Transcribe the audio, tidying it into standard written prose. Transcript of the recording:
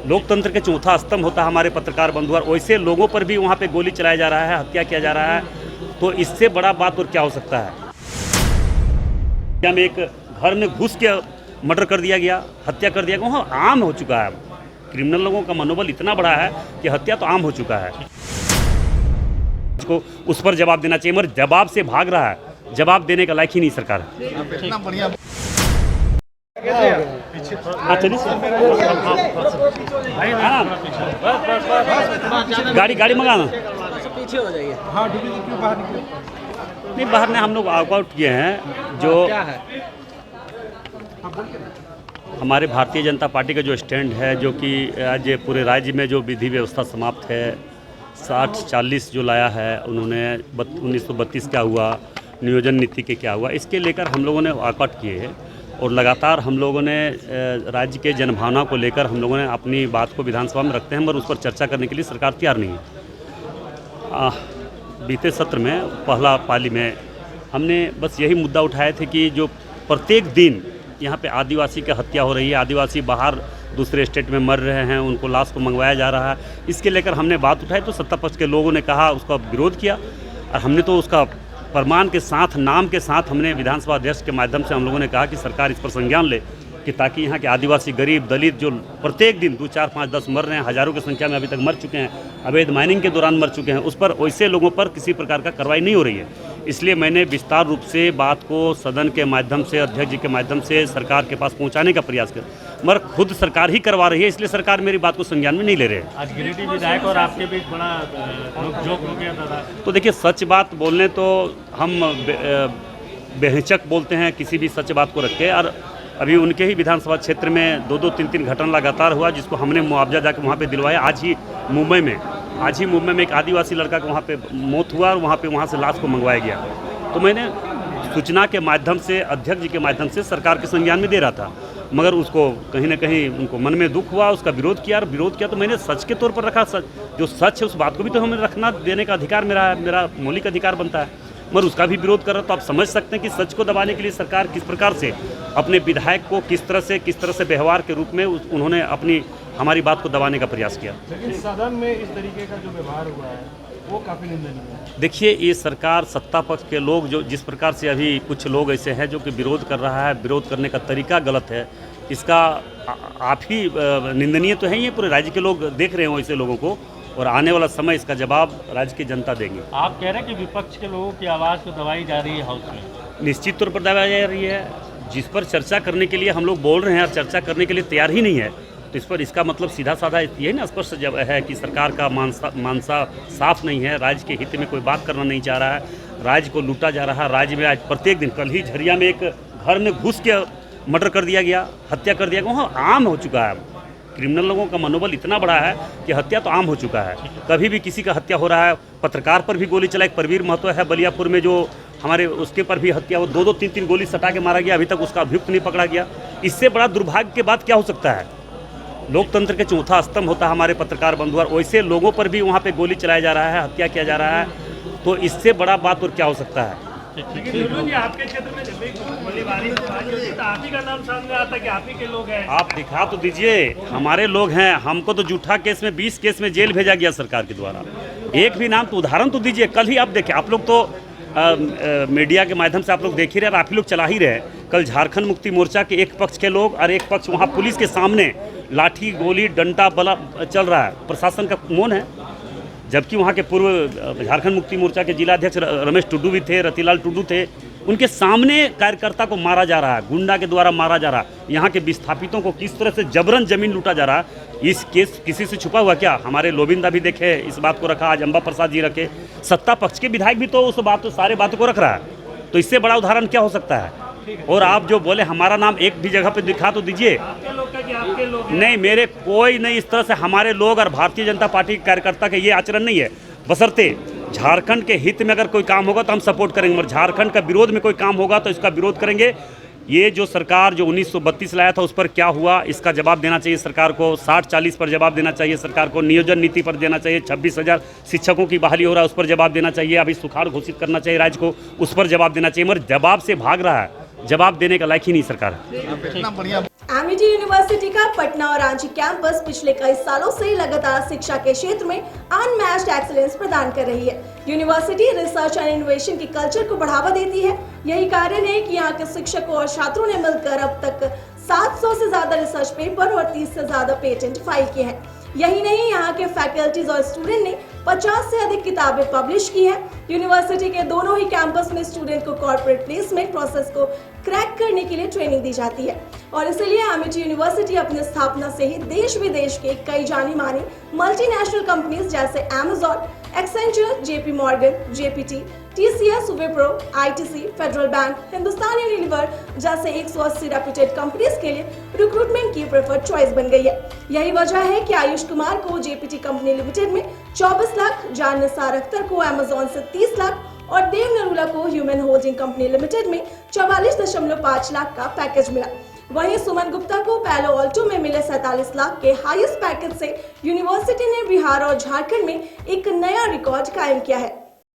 लोकतंत्र के चौथा स्तंभ होता है हमारे पत्रकार बंधु, और वैसे लोगों पर भी वहाँ पे गोली चलाया जा रहा है, हत्या किया जा रहा है, तो इससे बड़ा बात और क्या हो सकता है। में एक घर में घुस के मर्डर कर दिया गया, हत्या कर दिया गया, वहाँ आम हो चुका है। क्रिमिनल लोगों का मनोबल इतना बड़ा है कि हत्या तो आम हो चुका है। उसको उस पर जवाब देना चाहिए, मगर जवाब से भाग रहा है, जवाब देने का लायक ही नहीं सरकार। इतना बढ़िया गाड़ी गाड़ी मंगाना पीछे हो जाइए। हाँ क्यों बाहर निकले? नहीं, बाहर ने हम लोग वॉकआउट किए हैं। जो क्या है हमारे भारतीय जनता पार्टी का जो स्टैंड है, जो कि आज पूरे राज्य में जो विधि व्यवस्था समाप्त है, 60-40 जो लाया है उन्होंने, 1932 क्या हुआ, नियोजन नीति के क्या हुआ, इसके लेकर हम लोगों ने वॉकआउट किए हैं। और लगातार हम लोगों ने राज्य के जनभावना को लेकर हम लोगों ने अपनी बात को विधानसभा में रखते हैं, मगर उस पर चर्चा करने के लिए सरकार तैयार नहीं है। बीते सत्र में पहला पाली में हमने बस यही मुद्दा उठाए थे कि जो प्रत्येक दिन यहाँ पे आदिवासी की हत्या हो रही है, आदिवासी बाहर दूसरे स्टेट में मर रहे हैं, उनको लाश को मंगवाया जा रहा है, इसके लेकर हमने बात उठाई। तो सत्ता पक्ष के लोगों ने कहा, उसका विरोध किया, और हमने तो उसका प्रमाण के साथ, नाम के साथ हमने विधानसभा अध्यक्ष के माध्यम से हम लोगों ने कहा कि सरकार इस पर संज्ञान ले, कि ताकि यहाँ के आदिवासी, गरीब, दलित जो प्रत्येक दिन 2, 4, 5, 10 मर रहे हैं, हज़ारों की संख्या में अभी तक मर चुके हैं, अवैध माइनिंग के दौरान मर चुके हैं, उस पर वैसे लोगों पर किसी प्रकार का कार्रवाई नहीं हो रही है। इसलिए मैंने विस्तार रूप से बात को सदन के माध्यम से, अध्यक्ष जी के माध्यम से सरकार के पास पहुँचाने का प्रयास किया, मगर खुद सरकार ही करवा रही है, इसलिए सरकार मेरी बात को संज्ञान में नहीं ले रहे हैं। आज गिरिडीह विधायक और आपके बीच बड़ा नोक-झोंक हो गया था। तो देखिए, सच बात बोलने तो हम बेहिचक बोलते हैं किसी भी सच बात को रख के, और अभी उनके ही विधानसभा क्षेत्र में 2-2, 3-3 घटना लगातार हुआ, जिसको हमने मुआवजा जाकर वहाँ पे दिलवाया। आज ही मुंबई में एक आदिवासी लड़का का वहाँ पे मौत हुआ, और वहाँ से लाश को मंगवाया गया। तो मैंने सूचना के माध्यम से, अध्यक्ष जी के माध्यम से सरकार के संज्ञान में दे रहा था, मगर उसको कहीं ना कहीं उनको मन में दुख हुआ, उसका विरोध किया, और विरोध किया तो मैंने सच के तौर पर रखा। सच जो सच है उस बात को भी तो हमें रखना, देने का अधिकार मेरा मौलिक अधिकार बनता है, मगर उसका भी विरोध कर रहा। तो आप समझ सकते हैं कि सच को दबाने के लिए सरकार किस प्रकार से अपने विधायक को किस तरह से व्यवहार के रूप में उन्होंने हमारी बात को दबाने का प्रयास किया। लेकिन सदन में इस तरीके का जो व्यवहार हुआ है वो काफ़ी निंदनीय है। देखिए, ये सरकार, सत्ता पक्ष के लोग जो जिस प्रकार से अभी कुछ लोग ऐसे हैं जो कि विरोध कर रहा है, विरोध करने का तरीका गलत है, इसका आप ही निंदनीय तो है ही, पूरे राज्य के लोग देख रहे हैं वैसे लोगों को, और आने वाला समय इसका जवाब राज्य की जनता देंगे। आप कह रहे हैं कि विपक्ष के लोगों की आवाज़ को दबाई जा रही है हाउस में। निश्चित तौर पर दबाई जा रही है। जिस पर चर्चा करने के लिए हम लोग बोल रहे हैं और चर्चा करने के लिए तैयार ही नहीं है, तो इस पर इसका मतलब सीधा साधा ये ना स्पष्ट जब है कि सरकार का मानसा साफ नहीं है, राज्य के हित में कोई बात करना नहीं चाह रहा है, राज्य को लूटा जा रहा है। राज्य में आज प्रत्येक दिन, कल ही झरिया में एक घर में घुस के मर्डर कर दिया गया, हत्या कर दिया गया, वहाँ आम हो चुका है। क्रिमिनल लोगों का मनोबल इतना बड़ा है कि हत्या तो आम हो चुका है। कभी भी किसी का हत्या हो रहा है, पत्रकार पर भी गोली चला, एक परवीर महतो है बलियापुर में जो हमारे, उसके पर भी हत्या हो, 2-2, 3-3 गोली सटा के मारा गया, अभी तक उसका अभियुक्त नहीं पकड़ा गया। इससे बड़ा दुर्भाग्य के बाद क्या हो सकता है। लोकतंत्र के चौथा स्तंभ होता है हमारे पत्रकार बंधु, और वैसे लोगों पर भी वहाँ पे गोली चलाया जा रहा है, हत्या किया जा रहा है, तो इससे बड़ा बात और क्या हो सकता है। आपके क्षेत्र में जब गोलीबारी होती तो आप ही का नाम सामने आता कि आप ही के लोग हैं। आप दिखा तो दीजिए, हमारे लोग हैं। हमको तो झूठा केस में 20 केस में जेल भेजा गया सरकार के द्वारा। एक भी नाम तो उदाहरण तो दीजिए। कल ही आप देखें, आप लोग तो मीडिया के माध्यम से आप लोग देख ही रहे, और आप ही लोग चला ही रहे। कल झारखंड मुक्ति मोर्चा के एक पक्ष के लोग और एक पक्ष वहाँ पुलिस के सामने लाठी, गोली, डंडा, बला चल रहा है, प्रशासन का मौन है। जबकि वहाँ के पूर्व झारखंड मुक्ति मोर्चा के जिलाध्यक्ष रमेश टुडू भी थे, रतिलाल टुडू थे, उनके सामने कार्यकर्ता को मारा जा रहा है, गुंडा के द्वारा मारा जा रहा है। यहाँ के विस्थापितों को किस तरह से जबरन जमीन लूटा जा रहा है, इस केस किसी से छुपा हुआ क्या? हमारे लोबिंदा भी देखे, इस बात को रखा, आज अंबा प्रसाद जी रखे, सत्ता पक्ष के विधायक भी तो उस बात, तो सारे बातों को रख रहा है। तो इससे बड़ा उदाहरण क्या हो सकता है? और आप जो बोले हमारा नाम एक भी जगह पे दिखा तो दीजिए। नहीं, मेरे कोई नहीं, इस तरह से हमारे लोग और भारतीय जनता पार्टी के कार्यकर्ता का ये आचरण नहीं है। बशर्ते झारखंड के हित में अगर कोई काम होगा तो हम सपोर्ट करेंगे, मगर झारखंड का विरोध में कोई काम होगा तो इसका विरोध करेंगे। ये जो सरकार जो 1932 लाया था उस पर क्या हुआ, इसका जवाब देना चाहिए सरकार को। 60-40 पर जवाब देना चाहिए सरकार को। नियोजन नीति पर देना चाहिए। 26,000 शिक्षकों की बहाली हो रहा है, उस पर जवाब देना चाहिए। अभी सुखाड़ घोषित करना चाहिए राज्य को, उस पर जवाब देना चाहिए। मगर जवाब से भाग रहा है, जवाब देने का लायक ही नहीं सरकार है। इतना बढ़िया एमिटी यूनिवर्सिटी का पटना और रांची कैंपस पिछले कई सालों से लगातार शिक्षा के क्षेत्र में अनमैच्ड एक्सीलेंस प्रदान कर रही है। यूनिवर्सिटी रिसर्च एंड इनोवेशन के कल्चर को बढ़ावा देती है। यही कारण है कि यहाँ के शिक्षकों और छात्रों ने मिलकर अब तक 700 से ज्यादा रिसर्च पेपर और 30 से ज्यादा पेटेंट फाइल किए हैं। यही नहीं, यहाँ के फैकल्टीज और स्टूडेंट ने 50 से अधिक किताबें पब्लिश की है। यूनिवर्सिटी के दोनों ही कैंपस में स्टूडेंट को कॉर्पोरेट प्लेसमेंट प्रोसेस को क्रैक करने के लिए ट्रेनिंग दी जाती है और इसलिए एमिटी यूनिवर्सिटी अपनी स्थापना से ही देश विदेश के कई जानी मानी मल्टीनेशनल कंपनीज जैसे Amazon, Accenture, JP Morgan, GPT, TCS, Wipro, ITC, federal bank, Hindustan Unilever जैसे 180 रेप्यूटेड कंपनीज के लिए रिक्रूटमेंट की प्रेफर्ड चॉइस बन गई है। यही वजह है कि आयुष कुमार को जेपीटी कंपनी लिमिटेड में 24 लाख, जान निसार अख्तर को अमेज़न से 30 लाख और देव नरूला को ह्यूमन होल्डिंग कंपनी लिमिटेड में 44.5 लाख का पैकेज मिला। वहीं सुमन गुप्ता को पैलो ऑल्टो में मिले 47 लाख के हाईएस्ट पैकेज से यूनिवर्सिटी ने बिहार और झारखंड में एक नया रिकॉर्ड कायम किया है।